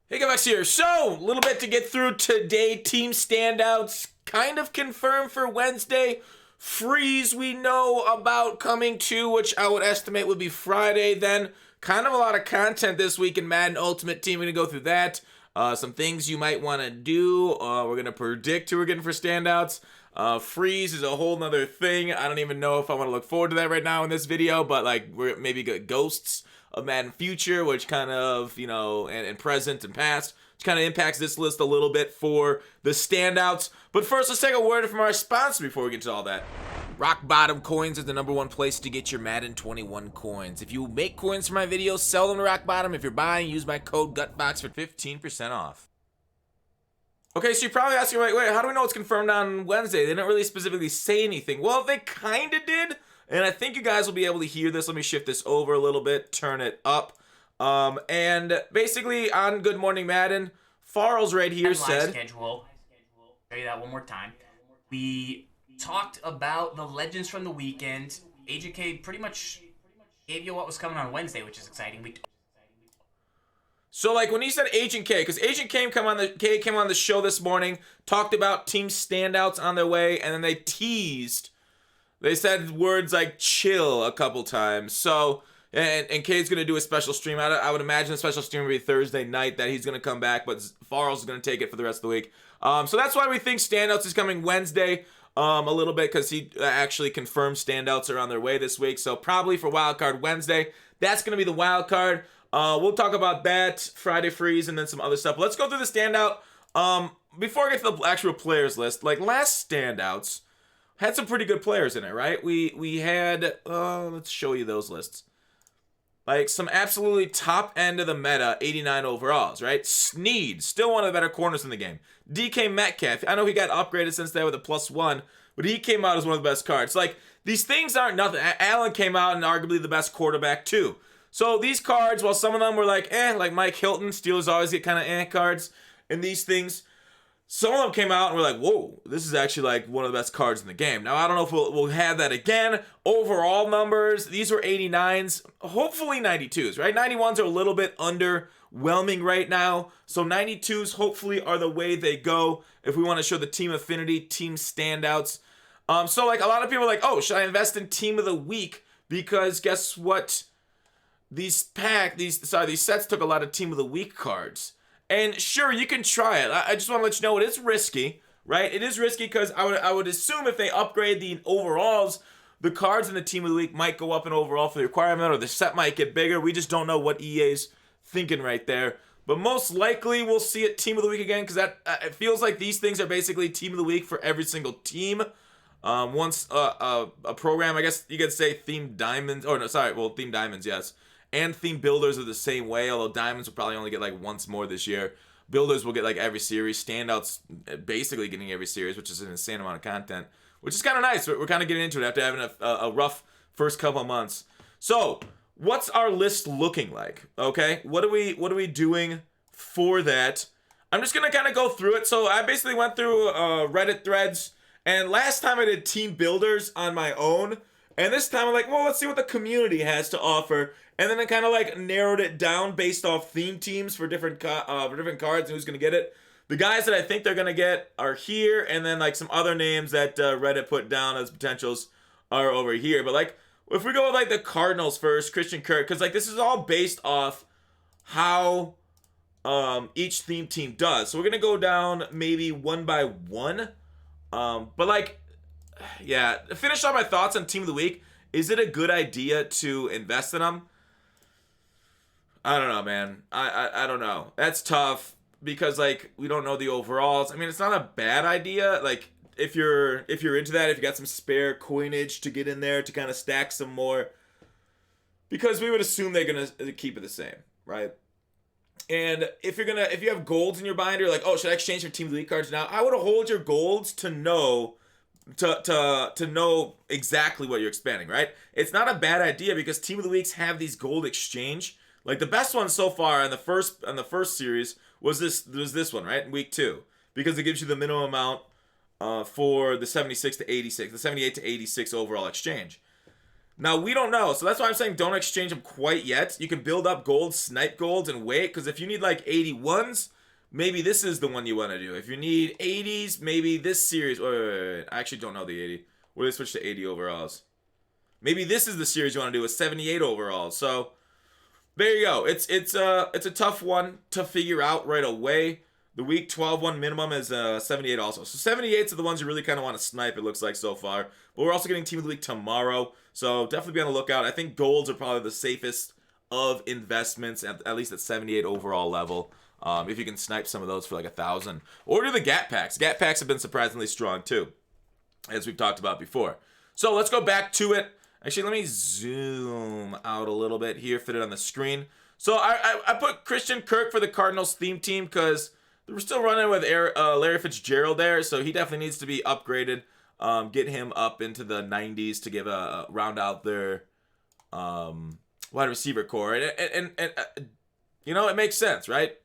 Hey guys, here. So, a little bit to get through today. Team Standouts kind of confirmed for Wednesday. Freeze we know about coming to, which I would estimate would be Friday. Then, kind of a lot of content this week in Madden Ultimate Team. We're going to go through that. Some things you might want to do. We're going to predict who we're getting for Standouts. Freeze is a whole nother thing. I don't even know if I want to look forward to that right now in this video, but like we're maybe get ghosts of Madden Future, which kind of, and present and past, which kind of impacts this list a little bit for the standouts. But first, let's take a word from our sponsor before we get to all that. Rock Bottom Coins is the #1 place to get your Madden 21 coins. If you make coins for my videos, sell them to Rock Bottom. If you're buying, use my code GUTBOX for 15% off. Okay, so you're probably asking, wait, how do we know it's confirmed on Wednesday? They didn't really specifically say anything. Well, they kind of did. And I think you guys will be able to hear this. Let me shift this over a little bit, turn it up. And basically on Good Morning Madden, Farrell's right here said... Schedule. Show you that one more time. We talked about the legends from the weekend. Agent K pretty much gave you what was coming on Wednesday, which is exciting. So like when he said Agent K, because Agent K came on the show this morning, talked about Team Standouts on their way, and then they teased... They said words like chill a couple times. So, and Kay's going to do a special stream. I would imagine the special stream will be Thursday night that he's going to come back, but Farrell's going to take it for the rest of the week. So that's why we think Standouts is coming Wednesday a little bit, because he actually confirmed Standouts are on their way this week. So probably for Wildcard Wednesday. That's going to be the wild card. We'll talk about that, Friday Freeze, and then some other stuff. Let's go through the Standout. Before I get to the actual players list, like last Standouts, had some pretty good players in it, right? We had, let's show you those lists. Like some absolutely top end of the meta, 89 overalls, right? Sneed, still one of the better corners in the game. DK Metcalf, I know he got upgraded since then with a +1, but he came out as one of the best cards. Like, these things aren't nothing. Allen came out and arguably the best quarterback too. So these cards, while some of them were like, like Mike Hilton, Steelers always get kind of cards in these things. Some of them came out and were like, whoa, this is actually like one of the best cards in the game. Now, I don't know if we'll have that again. Overall numbers, these were 89s, hopefully 92s, right? 91s are a little bit underwhelming right now. So 92s hopefully are the way they go if we want to show the team affinity, team standouts. So like a lot of people are like, oh, should I invest in team of the week? Because guess what? These sets took a lot of team of the week cards. And sure, you can try it. I just want to let you know it is risky, right? It is risky because I would assume if they upgrade the overalls, the cards in the Team of the Week might go up in overall for the requirement, or the set might get bigger. We just don't know what EA's thinking right there. But most likely we'll see it Team of the Week again, because it feels like these things are basically Team of the Week for every single team. Once a program, I guess you could say Themed Diamonds, Themed Diamonds, yes. And theme builders are the same way, although diamonds will probably only get like once more this year. Builders will get like every series. Standouts basically getting every series, which is an insane amount of content, which is kind of nice. We're kind of getting into it after having a rough first couple of months. So what's our list looking like? Okay, what are we doing for that? I'm just gonna kind of go through it. So I basically went through Reddit threads, and last time I did team builders on my own, and this time I'm like, well, let's see what the community has to offer. And then I kind of like narrowed it down based off theme teams for different cards and who's gonna get it. The guys that I think they're gonna get are here, and then like some other names that Reddit put down as potentials are over here. But like, if we go with like the Cardinals first, Christian Kirk, because like this is all based off how each theme team does. So we're gonna go down maybe one by one. But like, yeah, to finish off my thoughts on Team of the Week. Is it a good idea to invest in them? I don't know, man. I don't know. That's tough because like we don't know the overalls. I mean, it's not a bad idea. Like if you're into that, if you got some spare coinage to get in there to kind of stack some more, because we would assume they're gonna keep it the same, right? And if you have golds in your binder, like, oh, should I exchange for Team of the Week cards now? I would hold your golds to know exactly what you're expanding, right? It's not a bad idea because Team of the Weeks have these gold exchange. Like the best one so far in the first series was this one, right? In week 2, because it gives you the minimum amount for the 76 to 86, the 78 to 86 overall exchange. Now, we don't know, so that's why I'm saying don't exchange them quite yet. You can build up gold, snipe golds, and wait, because if you need like 81s, maybe this is the one you want to do. If you need 80s, maybe this series. Wait. I actually don't know the 80. What do they switch to 80 overalls? Maybe this is the series you want to do with 78 overalls. So there you go. It's a tough one to figure out right away. The week 12 one minimum is 78 also. So 78s are the ones you really kind of want to snipe, it looks like so far. But we're also getting Team of the Week tomorrow. So definitely be on the lookout. I think golds are probably the safest of investments, at least at 78 overall level. If you can snipe some of those for like 1,000. Or do the Gat Packs. Gat Packs have been surprisingly strong too, as we've talked about before. So let's go back to it. Actually, let me zoom out a little bit here, fit it on the screen. So I put Christian Kirk for the Cardinals theme team because we're still running with Larry Fitzgerald there, so he definitely needs to be upgraded. Get him up into the 90s to give round out their wide receiver core. And you know, it makes sense, right?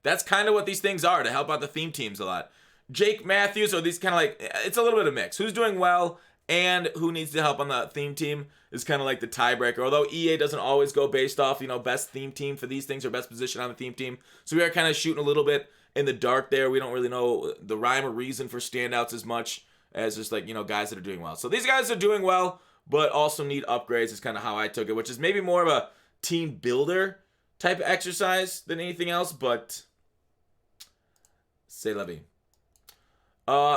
That's kind of what these things are, to help out the theme teams a lot. Jake Matthews, or these kind of like, it's a little bit of mix. Who's doing well and who needs to help on the theme team is kind of like the tiebreaker. Although EA doesn't always go based off, you know, best theme team for these things or best position on the theme team. So we are kind of shooting a little bit in the dark there. We don't really know the rhyme or reason for standouts as much as just like, you know, guys that are doing well. So these guys are doing well, but also need upgrades is kind of how I took it, which is maybe more of a team builder type of exercise than anything else, but c'est la vie.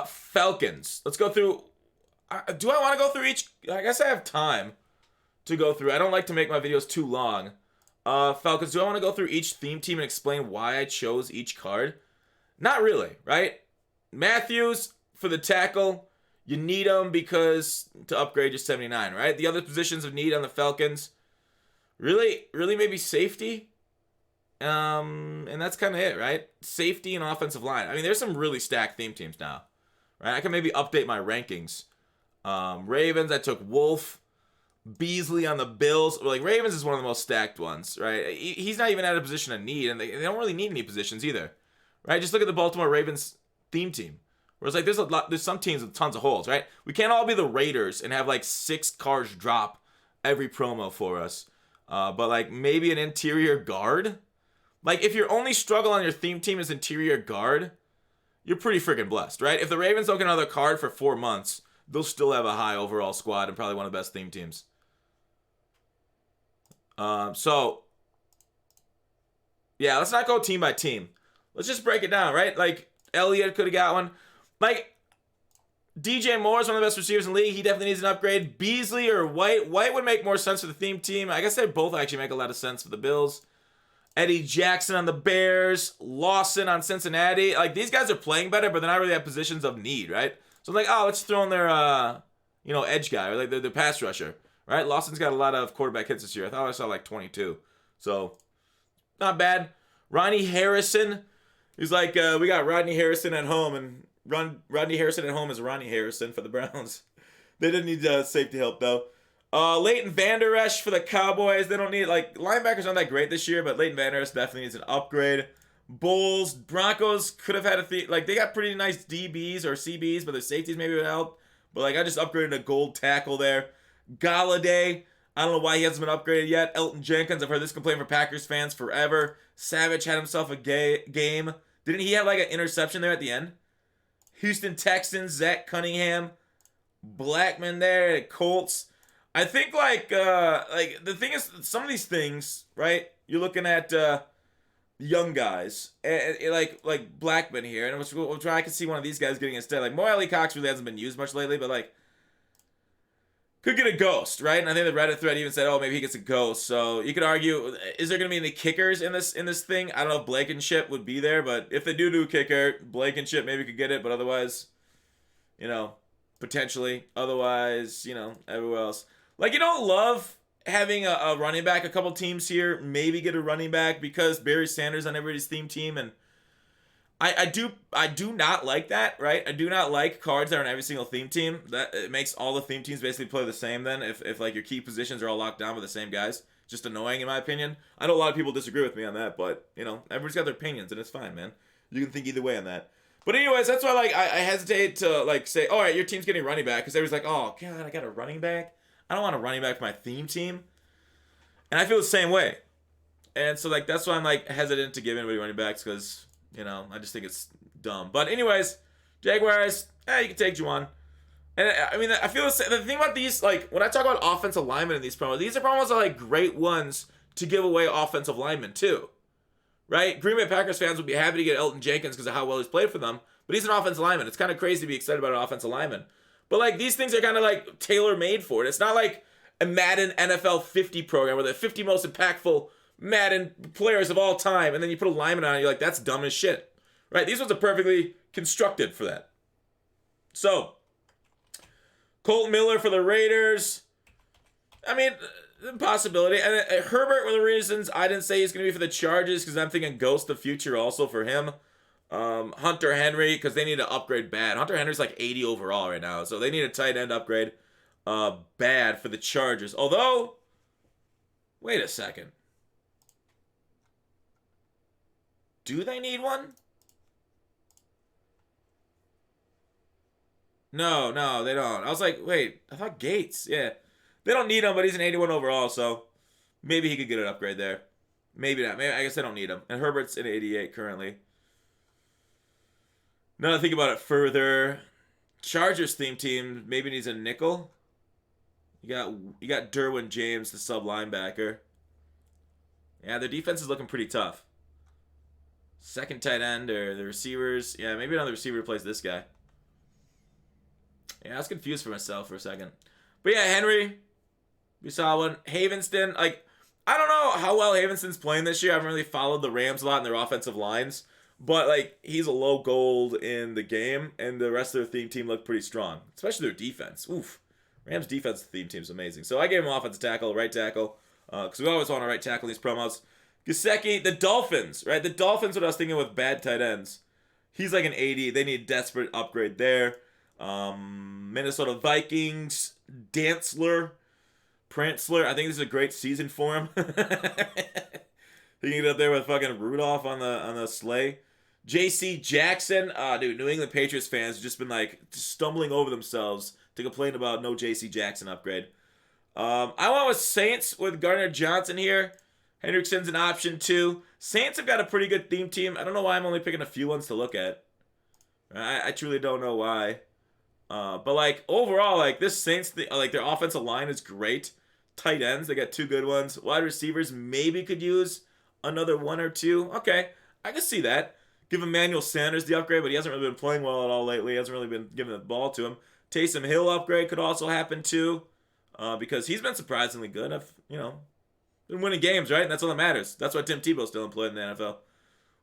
Falcons. Let's go through. Do I want to go through each? I guess I have time to go through. I don't like to make my videos too long. Falcons, do I want to go through each theme team and explain why I chose each card? Not really, right? Matthews for the tackle. You need him because to upgrade your 79, right? The other positions of need on the Falcons, really maybe safety. And that's kind of it, right? Safety and offensive line. I mean, there's some really stacked theme teams now, right? I can maybe update my rankings. Ravens, I took Wolf. Beasley on the Bills. Like, Ravens is one of the most stacked ones, right? He's not even at a position of need, and they don't really need any positions either, right? Just look at the Baltimore Ravens theme team. Whereas, like, there's some teams with tons of holes, right? We can't all be the Raiders and have, like, 6 cars drop every promo for us. But, like, maybe an interior guard? Like, if your only struggle on your theme team is interior guard, you're pretty freaking blessed, right? If the Ravens don't get another card for 4 months, they'll still have a high overall squad and probably one of the best theme teams. So, yeah, let's not go team by team. Let's just break it down, right? Like, Elliott could have got one. Like, DJ Moore is one of the best receivers in the league. He definitely needs an upgrade. Beasley or White. White would make more sense for the theme team. I guess they both actually make a lot of sense for the Bills. Eddie Jackson on the Bears. Lawson on Cincinnati. Like, these guys are playing better, but they're not really at positions of need, right? So, I'm like, oh, let's throw in their, edge guy, or like their pass rusher. Right? Lawson's got a lot of quarterback hits this year. I thought I saw like 22. So, not bad. Ronnie Harrison. He's like, we got Rodney Harrison at home. And Rodney Harrison at home is Ronnie Harrison for the Browns. They didn't need safety help, though. Leighton Vander Esch for the Cowboys. They don't need, like, linebackers aren't that great this year, but Leighton Vander Esch definitely needs an upgrade. Bulls, Broncos could have had they got pretty nice DBs or CBs, but their safeties maybe would help. But, like, I just upgraded a gold tackle there. Galladay, I don't know why he hasn't been upgraded yet. Elton Jenkins, I've heard this complaint from Packers fans forever. Savage had himself a game. Didn't he have like an interception there at the end? Houston Texans, Zach Cunningham, Blackman there at Colts. I think like the thing is, some of these things, right? You're looking at young guys, and like Blackman here, and which I can see one of these guys getting instead. Like Mo Ali Cox really hasn't been used much lately, but like, could get a ghost, right? And I think the Reddit thread even said, oh, maybe he gets a ghost. So you could argue, is there going to be any kickers in this thing? I don't know if Blankenship would be there, but if they do kicker, Blankenship maybe could get it, but otherwise, potentially. Otherwise, everywhere else. Like, you don't love having a running back. A couple teams here maybe get a running back because Barry Sanders on everybody's theme team, and I do not like that, right? I do not like cards that are on every single theme team. That it makes all the theme teams basically play the same then if like your key positions are all locked down with the same guys. Just annoying in my opinion. I know a lot of people disagree with me on that, but everybody's got their opinions and it's fine, man. You can think either way on that. But anyways, that's why I hesitate to like say, all right, your team's getting running back, because everybody's like, oh god, I got a running back. I don't want a running back for my theme team. And I feel the same way. And so, like, that's why I'm, like, hesitant to give anybody running backs because, you know, I just think it's dumb. But anyways, Jaguars, you can take Juwan. And, I mean, I feel the same. The thing about these, like, when I talk about offensive linemen in these promos, these are promos that are, like, great ones to give away offensive linemen, too. Right? Green Bay Packers fans would be happy to get Elton Jenkins because of how well he's played for them. But he's an offensive lineman. It's kind of crazy to be excited about an offensive lineman. But, like, these things are kind of, like, tailor-made for it. It's not like a Madden NFL 50 program where the 50 most impactful Madden players of all time, and then you put a lineman on it, you're like, that's dumb as shit. Right? These ones are perfectly constructed for that. So, Colt Miller for the Raiders. I mean, possibility. And Herbert, one of the reasons I didn't say he's going to be for the Chargers, because I'm thinking Ghost of Future also for him. Hunter Henry, because they need to upgrade bad. Hunter Henry's like 80 overall right now, so they need a tight end upgrade bad for the Chargers. Although, wait a second. Do they need one? No, they don't. I was like, wait, I thought Gates. Yeah. They don't need him, but he's an 81 overall, so maybe he could get an upgrade there. Maybe not. Maybe I guess they don't need him. And Herbert's an 88 currently. Now to think about it further, Chargers theme team maybe needs a nickel. You got Derwin James, the sub linebacker. Yeah, their defense is looking pretty tough. Second tight end or the receivers. Yeah, maybe another receiver replace this guy. Yeah, I was confused for myself for a second. But yeah, Henry, we saw one. Havenston, like, I don't know how well Havenston's playing this year. I haven't really followed the Rams a lot in their offensive lines. But, like, he's a low gold in the game, and the rest of their theme team looked pretty strong, especially their defense. Oof. Rams' defense theme team is amazing. So I gave him offensive tackle, right tackle, because we always want a right tackle in these promos. Gesicki, the Dolphins, right? The Dolphins, what I was thinking with bad tight ends. He's like an 80. They need desperate upgrade there. Minnesota Vikings, Dantzler, Prantzler. I think this is a great season for him. He can get up there with fucking Rudolph on the sleigh. J.C. Jackson. Dude, New England Patriots fans have just been like stumbling over themselves to complain about no J.C. Jackson upgrade. I went with Saints with Gardner Johnson here. Hendrickson's an option too. Saints have got a pretty good theme team. I don't know why I'm only picking a few ones to look at. I truly don't know why. But like overall, like this Saints, like their offensive line is great. Tight ends, they got two good ones. Wide receivers maybe could use another one or two. Okay, I can see that. Give Emmanuel Sanders the upgrade, but he hasn't really been playing well at all lately. He hasn't really been giving the ball to him. Taysom Hill upgrade could also happen too, because he's been surprisingly good. Been winning games, right? And that's all that matters. That's why Tim Tebow's still employed in the NFL.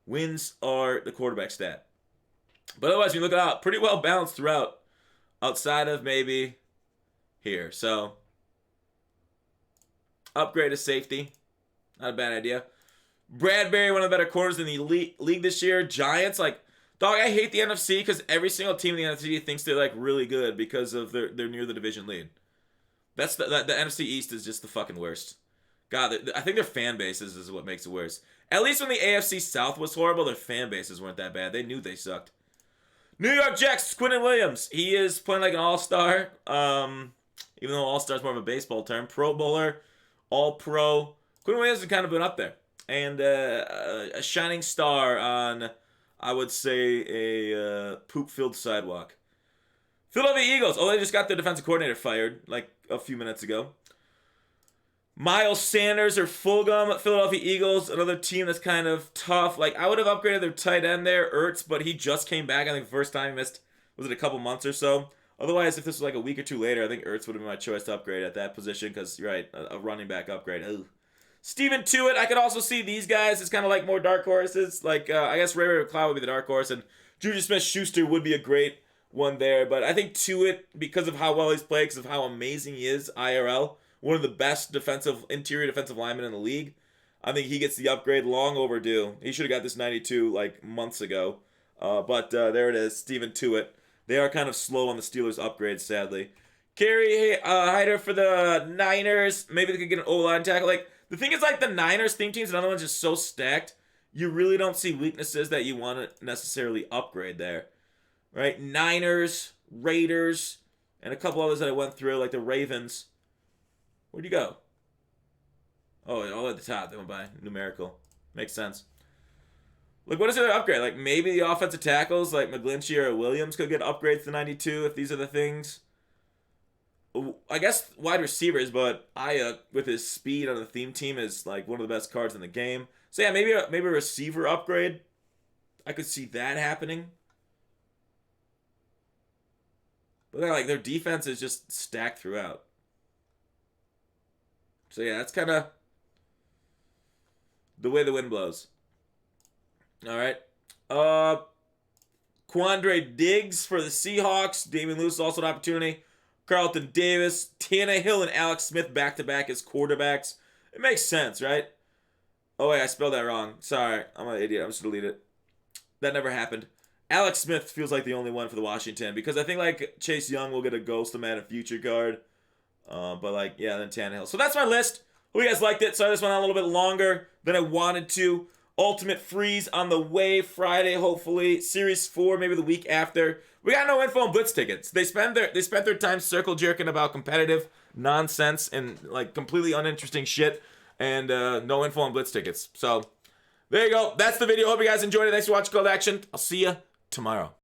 Wins are the quarterback stat. But otherwise, when you look it out, pretty well balanced throughout, outside of maybe here. So, upgrade to safety. Not a bad idea. Bradbury, one of the better corners in the league this year. Giants, like, dog, I hate the NFC because every single team in the NFC thinks they're, like, really good because of they're near the division lead. That's the NFC East is just the fucking worst. God, I think their fan bases is what makes it worse. At least when the AFC South was horrible, their fan bases weren't that bad. They knew they sucked. New York Jets, Quinnen Williams. He is playing like an all-star. Even though all-star is more of a baseball term. Pro Bowler, all-pro. Quinnen Williams has kind of been up there. And a shining star on, I would say, a poop-filled sidewalk. Philadelphia Eagles. Oh, they just got their defensive coordinator fired like a few minutes ago. Miles Sanders or Fulgham, Philadelphia Eagles, another team that's kind of tough. Like, I would have upgraded their tight end there, Ertz, but he just came back. I think the first time he missed, was it a couple months or so? Otherwise, if this was like a week or two later, I think Ertz would have been my choice to upgrade at that position because, you're right, a running back upgrade. Ugh. Steven Tuitt, I could also see these guys as kind of like more dark horses. Like, I guess Ray McLeod would be the dark horse, and Juju Smith-Schuster would be a great one there. But I think Tuitt, because of how well he's played, because of how amazing he is, IRL, one of the best interior defensive linemen in the league. I think he gets the upgrade, long overdue. He should have got this 92 like months ago. But there it is, Steven Tuitt. They are kind of slow on the Steelers' upgrades, sadly. Kerry Hyder for the Niners. Maybe they could get an O-line tackle. Like, the thing is, like, the Niners theme teams and other ones just so stacked, you really don't see weaknesses that you want to necessarily upgrade there. Right? Niners, Raiders, and a couple others that I went through, like the Ravens. Where'd you go? Oh, all at the top. They went by numerical. Makes sense. Like, what is the upgrade? Like, maybe the offensive tackles, like McGlinchey or Williams, could get upgrades to 92 if these are the things. I guess wide receivers, but Ayuk, with his speed on the theme team, is like one of the best cards in the game. So yeah, maybe a receiver upgrade. I could see that happening. But they're like, their defense is just stacked throughout. So yeah, that's kind of the way the wind blows. All right. Quandre Diggs for the Seahawks. Damian Lewis also an opportunity. Carlton Davis, Tannehill, and Alex Smith back-to-back as quarterbacks. It makes sense, right? Oh, wait, I spelled that wrong. Sorry, I'm an idiot. I'm just delete it. That never happened. Alex Smith feels like the only one for the Washington because I think, like, Chase Young will get a Ghost Man, a future guard. But, like, yeah, then Tannehill. So that's my list. Hope you guys liked it. Sorry this went on a little bit longer than I wanted to. Ultimate Freeze on the way Friday, hopefully. Series 4, maybe the week after. We got no info on blitz tickets. They spent their time circle jerking about competitive nonsense and like completely uninteresting shit, and no info on blitz tickets. So there you go. That's the video. Hope you guys enjoyed it. Thanks for watching Cold Action. I'll see you tomorrow.